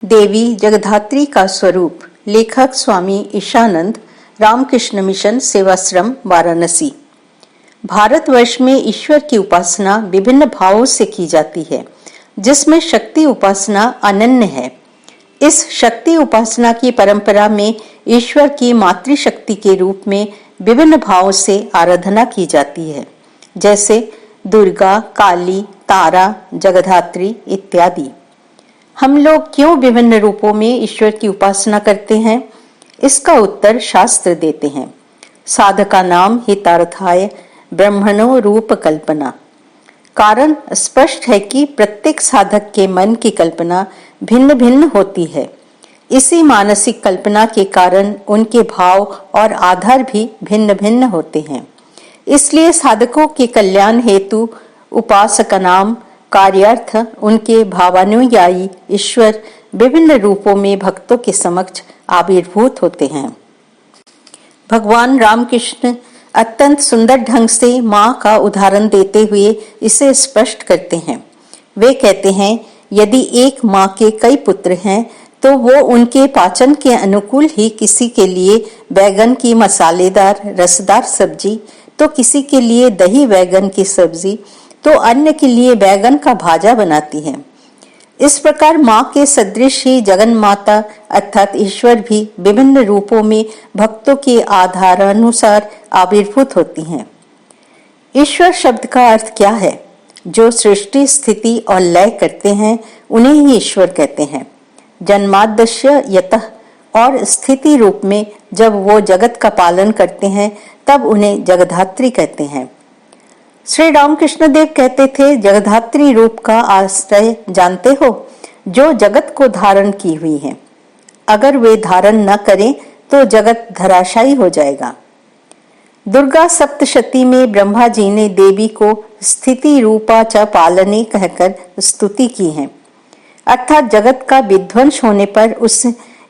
देवी जगधात्री का स्वरूप। लेखक स्वामी ईशानंद, रामकृष्ण मिशन सेवाश्रम, वाराणसी। भारतवर्ष में ईश्वर की उपासना विभिन्न भावों से की जाती है, जिसमें शक्ति उपासना अनन्य है। इस शक्ति उपासना की परंपरा में ईश्वर की मातृशक्ति के रूप में विभिन्न भावों से आराधना की जाती है, जैसे दुर्गा, काली, तारा, जगधात्री इत्यादि। हम लोग क्यों विभिन्न रूपों में ईश्वर की उपासना करते हैं? इसका उत्तर शास्त्र देते हैं। साधका नाम हितार्थाय ब्रह्मणो रूप कल्पना। कारण स्पष्ट है कि प्रत्येक साधक के मन की कल्पना भिन्न भिन्न होती है। इसी मानसिक कल्पना के कारण उनके भाव और आधार भी भिन्न भिन्न होते हैं। इसलिए साधकों के कल्याण हेतु उपासक नाम कार्यार्थ उनके भावानुयायी ईश्वर विभिन्न रूपों में भक्तों के समक्ष आविर्भूत होते हैं। भगवान रामकृष्ण अत्यंत सुंदर ढंग से माँ का उदाहरण देते हुए इसे स्पष्ट करते हैं। वे कहते हैं, यदि एक माँ के कई पुत्र हैं तो वो उनके पाचन के अनुकूल ही किसी के लिए बैगन की मसालेदार रसदार सब्जी, तो किसी के लिए दही बैगन की सब्जी, तो अन्य के लिए बैगन का भाजा बनाती है। इस प्रकार माँ के सदृश ही जगन माता अर्थात ईश्वर भी विभिन्न रूपों में भक्तों के आधारानुसार आविर्भूत होती हैं। ईश्वर शब्द का अर्थ क्या है? जो सृष्टि स्थिति और लय करते हैं उन्हें ही ईश्वर कहते हैं। जन्माद्यस्य यतः और स्थिति रूप में जब वो जगत का पालन करते हैं तब उन्हें जगधात्री कहते हैं। श्री रामकृष्ण देव कहते थे, जगधात्री रूप का आश्रय जानते हो, जो जगत को धारण की हुई है। अगर वे धारण न करें तो जगत धराशायी हो जाएगा। दुर्गा सप्तशती में ब्रह्मा जी ने देवी को स्थिति रूपा च पालने कहकर स्तुति की है, अर्थात जगत का विध्वंस होने पर उस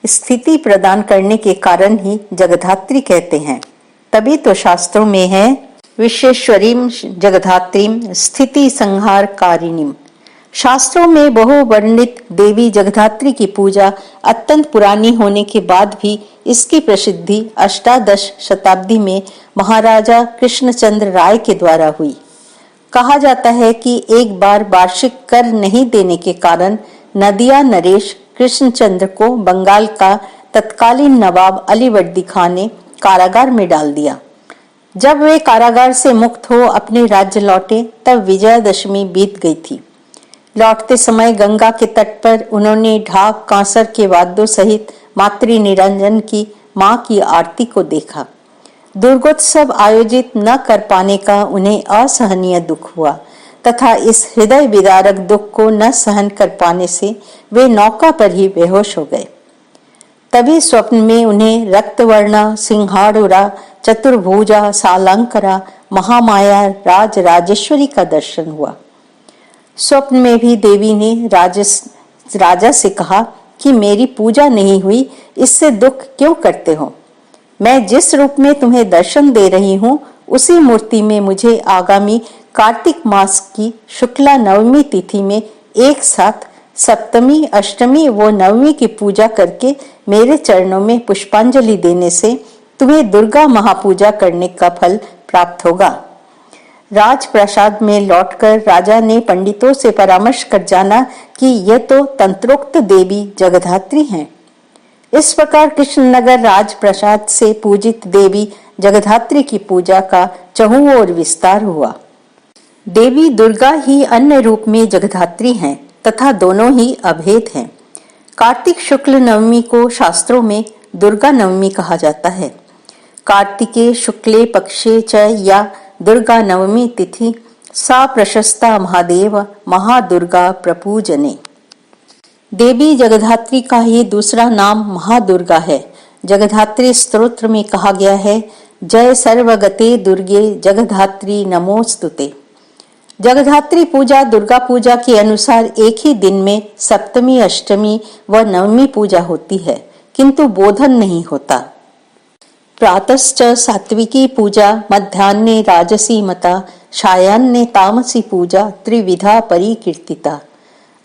स्थिति प्रदान करने के कारण ही जगधात्री कहते हैं। तभी तो शास्त्रों में है, विश्वेश्वरीं जगधात्रीं स्थिति संहारकारिणीं। शास्त्रों में बहुवर्णित देवी जगधात्री की पूजा अत्यंत पुरानी होने के बाद भी इसकी प्रसिद्धि अष्टादश शताब्दी में महाराजा कृष्णचंद्र राय के द्वारा हुई। कहा जाता है कि एक बार वार्षिक कर नहीं देने के कारण नदिया नरेश कृष्णचंद्र को बंगाल का तत्कालीन नवाब अलीवर्दी खान ने कारागार में डाल दिया। जब वे कारागार से मुक्त हो अपने राज्य लौटे तब विजयादशमी बीत गई थी। लौटते समय गंगा के तट पर उन्होंने ढाक कांसर के वाद्यों सहित मातृ निरंजन की मां की आरती को देखा। दुर्गोत्सव आयोजित न कर पाने का उन्हें असहनीय दुख हुआ तथा इस हृदय विदारक दुख को न सहन कर पाने से वे नौका पर ही बेहोश हो गए। तभी स्वप्न में उन्हें रक्तवर्णा, सिंहाड़ुरा, चतुर्भुजा, सालंकरा, महामाया राज राजेश्वरी का दर्शन हुआ। स्वप्न में भी देवी ने राजा से कहा कि मेरी पूजा नहीं हुई, इससे दुख क्यों करते हो? मैं जिस रूप में तुम्हें दर्शन दे रही हूँ उसी मूर्ति में मुझे आगामी कार्तिक मास की शुक्ला नवमी तिथि में एक साथ सप्तमी, अष्टमी व नवमी की पूजा करके मेरे चरणों में पुष्पांजलि देने से तुम्हें दुर्गा महापूजा करने का फल प्राप्त होगा। राजप्रासाद में लौटकर राजा ने पंडितों से परामर्श कर जाना कि यह तो तंत्रोक्त देवी जगधात्री हैं। इस प्रकार कृष्णनगर राजप्रासाद से पूजित देवी जगधात्री की पूजा का चहुं ओर विस्तार हुआ। देवी दुर्गा ही अन्य रूप में जगधात्री हैं तथा दोनों ही अभेद हैं। कार्तिक शुक्ल नवमी को शास्त्रों में दुर्गा नवमी कहा जाता है। कार्तिके शुक्ले पक्षे च या दुर्गा नवमी तिथि सा प्रशस्ता महादेव महादुर्गा प्रपूजने। देवी जगधात्री का ही दूसरा नाम महादुर्गा है। जगधात्री स्तोत्र में कहा गया है, जय सर्वगते दुर्गे जगधात्री नमोस्तुते। जगधात्री पूजा दुर्गा पूजा के अनुसार एक ही दिन में सप्तमी, अष्टमी व नवमी पूजा होती है, किंतु बोधन नहीं होता। प्रातश्च सात्विकी पूजा, मध्याह्ने राजसी मता, सायाह्ने तामसी पूजा त्रिविधा परिकीर्तिता।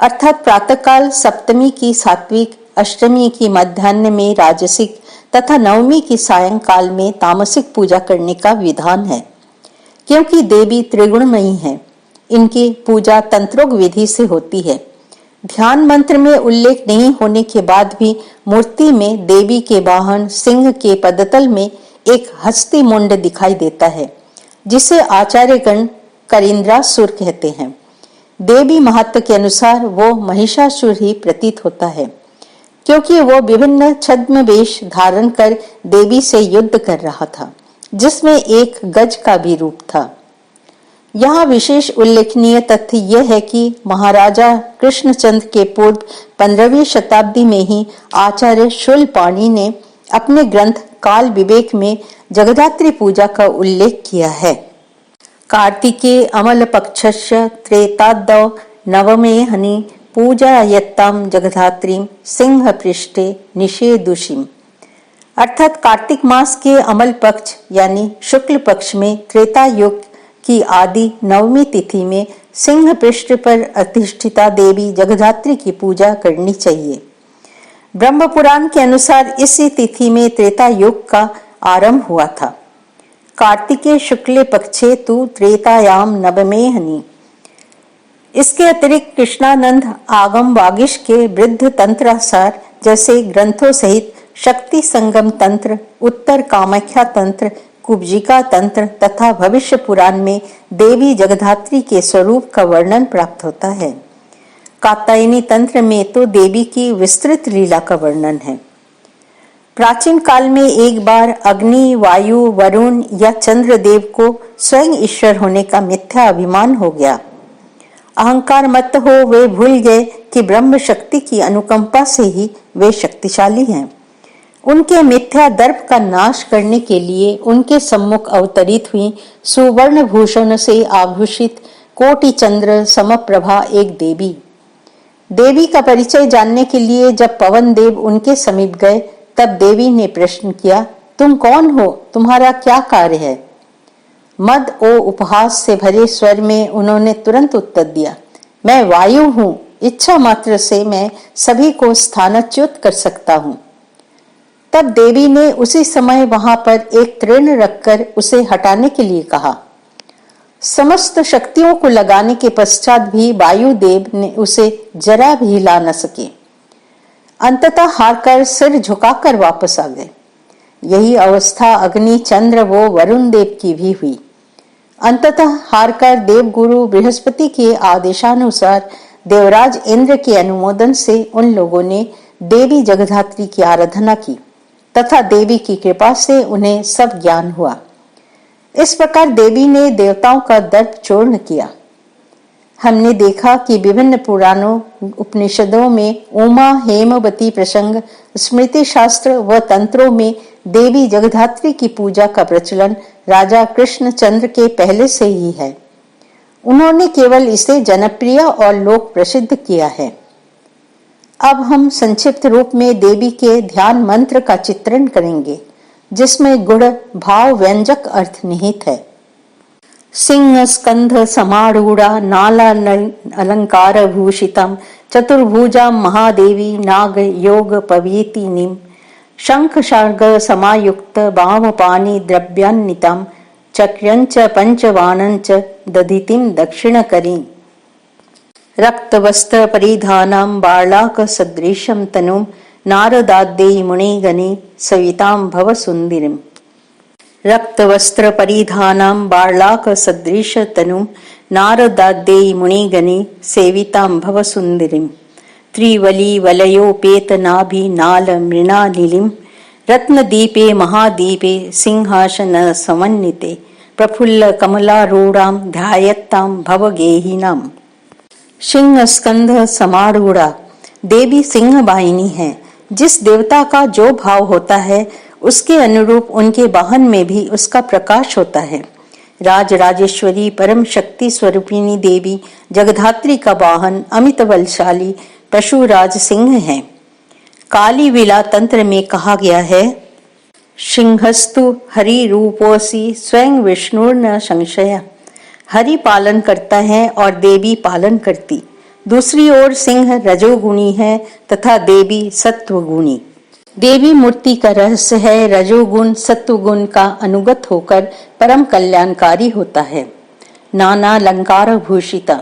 अर्थात प्रातःकाल सप्तमी की सात्विक, अष्टमी की मध्याह्न में राजसिक तथा नवमी की सायंकाल में तामसिक पूजा करने का विधान है। क्योंकि देवी त्रिगुणमयी है, इनकी पूजा तंत्रोक्त विधि से होती है। ध्यान मंत्र में उल्लेख नहीं होने के बाद भी मूर्ति में देवी के वाहन सिंह के पदतल में एक हस्ती मुंड दिखाई देता है, जिसे आचार्यगण करिंद्रासुर कहते हैं। देवी महत्व के अनुसार वो महिषासुर ही प्रतीत होता है, क्योंकि वो विभिन्न छद्म वेश धारण कर देवी से युद्ध कर रहा था, जिसमें एक गज का भी रूप था। यहाँ विशेष उल्लेखनीय तथ्य यह है कि महाराजा कृष्णचंद्र के पूर्व 15वीं शताब्दी में ही आचार्य शूलपाणि ने अपने ग्रंथ काल विवेक में जगद्धात्री पूजा का उल्लेख किया है। कार्तिके अमल पक्षस्य त्रेताद्दौ नवमे हनि पूजायत्तां जगद्धात्रीं सिंह पृष्ठे निषेधुषीम्। अर्थात कार्तिक मास के अमल पक्ष यानी शुक्ल पक्ष में त्रेता युग की आदि नवमी तिथि में सिंह पृष्ठ पर अधिष्ठिता देवी जगद्धात्री की पूजा करनी चाहिए। ब्रह्म पुराण के अनुसार इसी तिथि में त्रेता युग का आरंभ हुआ था। कार्तिके शुक्ले पक्षे तु त्रेतायाम नवमे हनि। इसके अतिरिक्त कृष्णानंद आगम वागीश के वृद्ध तंत्रासार जैसे ग्रंथों सहित शक्ति संगम तंत्र, उत्तर कामाख्या तंत्र, कुब्जिका तंत्र तथा भविष्य पुराण में देवी जगद्धात्री के स्वरूप का वर्णन प्राप्त होता है। कात्यायनी तंत्र में तो देवी की विस्तृत लीला का वर्णन है। प्राचीन काल में एक बार अग्नि, वायु, वरुण या चंद्रदेव को स्वयं ईश्वर होने का मिथ्या अभिमान हो गया। अहंकार मत हो वे भूल गए कि ब्रह्म शक्ति की अनुकंपा से ही वे शक्तिशाली हैं। उनके मिथ्या दर्प का नाश करने के लिए उनके सम्मुख अवतरित हुई सुवर्ण भूषण से आभूषित कोटि चंद्र समप्रभा एक देवी। देवी का परिचय जानने के लिए जब पवन देव उनके समीप गए, तब देवी ने प्रश्न किया, तुम कौन हो, तुम्हारा क्या कार्य है? मद ओ उपहास से भरे स्वर में उन्होंने तुरंत उत्तर दिया, मैं वायु हूँ, इच्छा मात्र से मैं सभी को स्थानच्युत कर सकता हूँ। तब देवी ने उसी समय वहां पर एक तृण रखकर उसे हटाने के लिए कहा। समस्त शक्तियों को लगाने के पश्चात भी वायुदेव ने उसे जरा भी हिला न सके। अंततः हारकर सिर झुकाकर वापस आ गए। यही अवस्था अग्नि, चंद्र व वरुण देव की भी हुई। अंततः हारकर देवगुरु बृहस्पति के आदेशानुसार देवराज इंद्र के अनुमोदन से उन लोगों ने देवी जगद्धात्री की आराधना की तथा देवी की कृपा से उन्हें सब ज्ञान हुआ। इस प्रकार देवी ने देवताओं का दर्प चूर्ण किया। हमने देखा कि विभिन्न पुराणों, उपनिषदों में उमा हेमवती प्रसंग, स्मृति शास्त्र व तंत्रों में देवी जगद्धात्री की पूजा का प्रचलन राजा कृष्णचंद्र के पहले से ही है। उन्होंने केवल इसे जनप्रिय और लोक प्रसिद्ध किया है। अब हम संक्षिप्त रूप में देवी के ध्यान मंत्र का चित्रण करेंगे, जिसमें गुण भाव व्यंजक अर्थ निहित है। सिंह स्कंध समारूढ़ा नाला अलंकार भूषितम चतुर्भुजा महादेवी नाग योग पवीतिनीम शंख शार्ग समायुक्त वामपाणि द्रव्यान्वितम चक्र्यंच पंचवाणंच दधितिम दक्षिणकरी रक्तवस्त्र परिधानं बालाक सदृशं तनुं नारदाद्यै मुनिगणे सवितां भवसुन्दरीम्। रक्तवस्त्र परिधानं बालाक सदृश तनुं नारदाद्यै मुनिगणे सेवितां भवसुन्दरीम्। त्रिवली वलयोपेत नाभि नाल मृणालिलीं रत्नदीपे महादीपे सिंहासन समन्विते प्रफुल्ल कमलारूढ़ां ध्यायत्तां भवगेहिनाम्। सिंह स्कंध समारूढ़ा देवी सिंह वाहिनी है। जिस देवता का जो भाव होता है उसके अनुरूप उनके वाहन में भी उसका प्रकाश होता है। राज राजेश्वरी परम शक्ति स्वरूपिणी देवी जगद्धात्री का वाहन अमित बलशाली पशुराज सिंह है। काली विला तंत्र में कहा गया है, सिंहस्तु हरि रूपोसी स्वयं विष्णुर्न संशय। हरि पालन करता है और देवी पालन करती। दूसरी ओर सिंह रजोगुणी है तथा देवी सत्वगुणी। देवी मूर्ति का रहस्य है रजोगुण सत्वगुण का अनुगत होकर परम कल्याणकारी होता है। नाना अलंकार भूषिता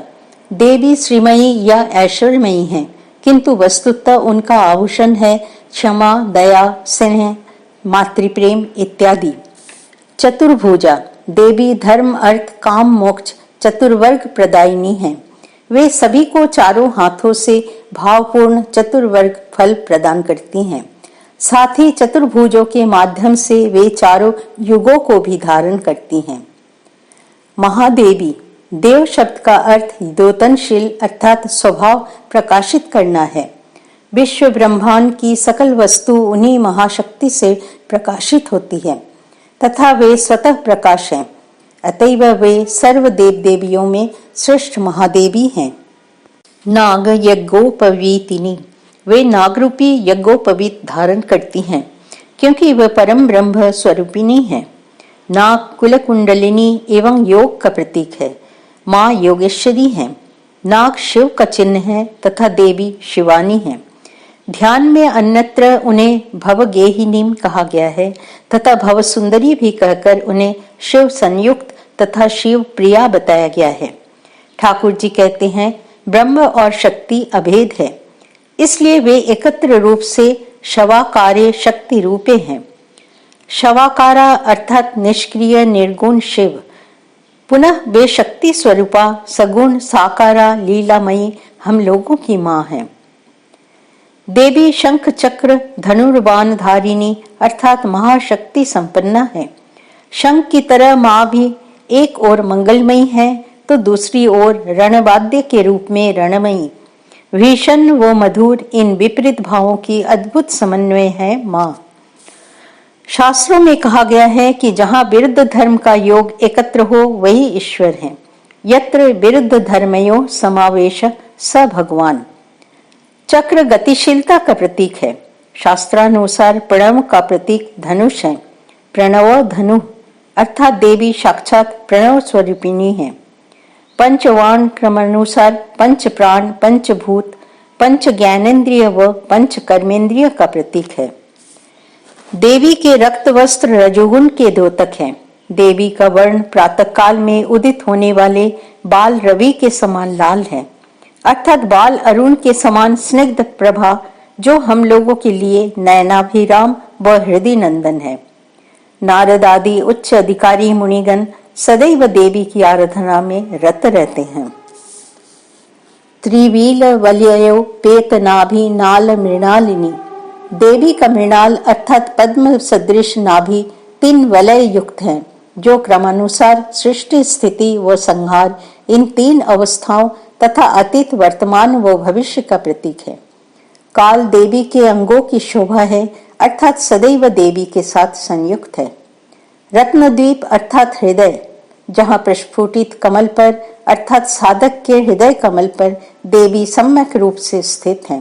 देवी श्रीमयी या ऐश्वर्यमयी है, किंतु वस्तुतः उनका आभूषण है क्षमा, दया, स्नेह, मातृप्रेम इत्यादि। चतुर्भुजा देवी धर्म, अर्थ, काम, मोक्ष चतुर्वर्ग प्रदायिनी है। वे सभी को चारों हाथों से भावपूर्ण चतुर्वर्ग फल प्रदान करती हैं। साथ ही चतुर्भुजों के माध्यम से वे चारों युगों को भी धारण करती हैं। महादेवी देव शब्द का अर्थ द्योतनशील अर्थात स्वभाव प्रकाशित करना है। विश्व ब्रह्मांड की सकल वस्तु उन्हीं महाशक्ति से प्रकाशित होती है तथा वे स्वतः प्रकाश हैं। अतएव वे सर्व देव देवियों में श्रेष्ठ महादेवी हैं। नाग यज्ञोपवीतिनी वे नागरूपी यज्ञोपवीत धारण करती हैं, क्योंकि वह परम ब्रह्म स्वरूपिणी है। नाग कुलकुंडलिनी एवं योग का प्रतीक है। माँ योगेश्वरी है। नाग शिव का चिन्ह है तथा देवी शिवानी है। ध्यान में अन्यत्र उन्हें भवगेहिनी कहा गया है तथा भव सुंदरी भी कहकर उन्हें शिव संयुक्त तथा शिव प्रिया बताया गया है। ठाकुर जी कहते हैं ब्रह्म और शक्ति अभेद है, इसलिए वे एकत्र रूप से शवाकारे शक्ति रूपे हैं। शवाकारा अर्थात निष्क्रिय निर्गुण शिव, पुनः वे शक्ति स्वरूपा सगुण साकारा लीलामयी हम लोगों की माँ है। देवी शंख चक्र धनुर्बाण धारिणी अर्थात महाशक्ति संपन्ना है। शंख की तरह माँ भी एक ओर मंगलमयी है तो दूसरी ओर रणवाद्य के रूप में रणमयी। भीषण व मधुर इन विपरीत भावों की अद्भुत समन्वय है माँ। शास्त्रों में कहा गया है कि जहाँ विरुद्ध धर्म का योग एकत्र हो वही ईश्वर है। यत्र विरुद्ध धर्मयो समावेश स भगवान। चक्र गतिशीलता का प्रतीक है। शास्त्रानुसार प्रणव का प्रतीक धनुष है। प्रणव धनु अर्थात देवी साक्षात प्रणव स्वरूपिणी है। पंचवान क्रमानुसार पंच प्राण, पंचभूत, पंच ज्ञानेन्द्रिय व पंच कर्मेंद्रिय का प्रतीक है। देवी के रक्त वस्त्र रजोगुण के द्योतक हैं। देवी का वर्ण प्रातः काल में उदित होने वाले बाल रवि के समान लाल है, अर्थात बाल अरुण के समान स्निग्ध प्रभा, जो हम लोगों के लिए नयनाभिराम व हृदय नंदन है। नारद आदि उच्च अधिकारी मुनिगण सदैव देवी की आराधना में रत रहते हैं। त्रिवील वलयो पेत नाभि नाल मृणालिनी देवी का मृणाल अर्थात पद्म सदृश नाभि 3 वलय युक्त है, जो क्रमानुसार सृष्टि स्थिति व संहार इन 3 अवस्थाओं तथा अतीत वर्तमान व भविष्य का प्रतीक है। काल देवी के अंगों की शोभा है, अर्थात सदैव देवी के साथ संयुक्त है। रत्नद्वीप अर्थात हृदय, जहाँ प्रस्फुटित कमल पर अर्थात साधक के हृदय कमल पर देवी सम्यक रूप से स्थित है।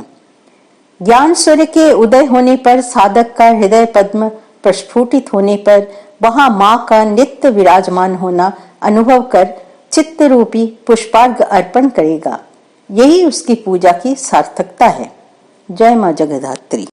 ज्ञान सूर्य के उदय होने पर साधक का हृदय पद्म प्रस्फुटित होने पर वहां माँ का नित्य विराजमान होना अनुभव कर चित्त रूपी पुष्पार्घ्य अर्पण करेगा। यही उसकी पूजा की सार्थकता है। जय माँ जगन्नाथ।